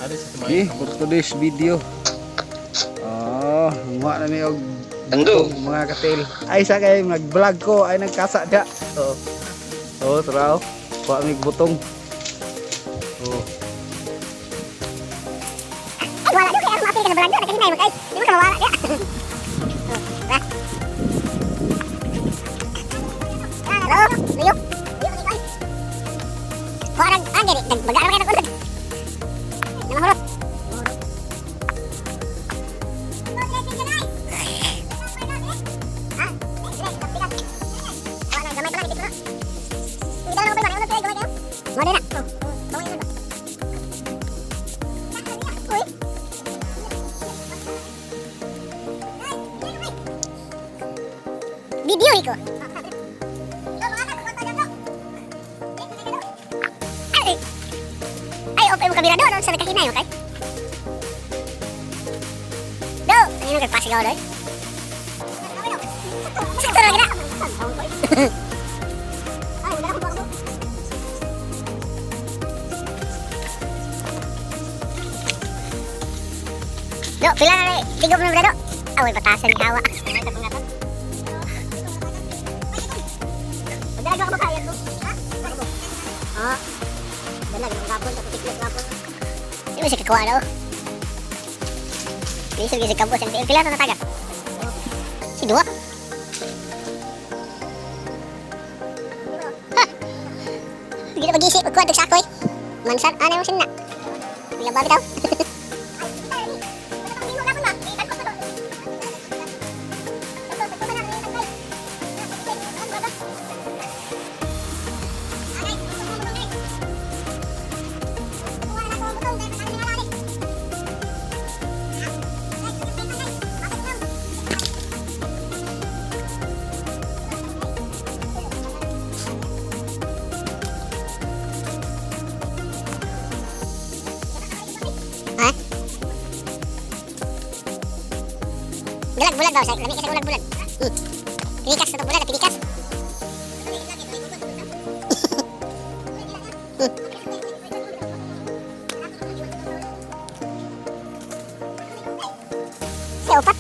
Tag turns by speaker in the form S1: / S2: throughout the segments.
S1: Okay, for today's video. Mga na may og mga katil. Ay sa kay nag-vlog ko ay nagkasa da. Traw. Wa mig butong.
S2: Wala do kay ang mapil ka sa vlog do nakahinay mo kay. Di mo ka wala dia. Hello, Leo. Parang diri nagbaga ka na ko. Namahulot. Mana nak? Video iko. Ay, open mo kamera doon sa nakahinay mo kay. Do, ano nagpasigaw doy? Sakto ra gina. Do, pila na rin. Tigom na do. Away, batasan ni Hawa. Magdalaga ka ba kaya ko? Ha? Dalaga ng gapon, taputiklik gapon. Di ba siya kakawa daw? Lisog yung si Kabos. Pila na natagat? Si Dua? Ha? Hindi na mag-isip. Magkuha sakoy. Mansan, anay mo sin na. Bila ba bitaw? Bulag daw, lami kasi bulag. Pinikas na bulag, pinikas. Saya upat.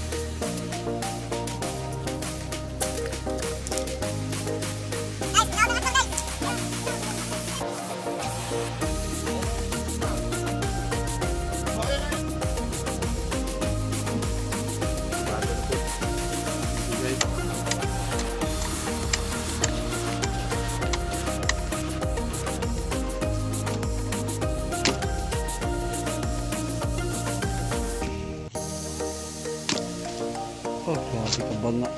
S1: Grabe ka banga.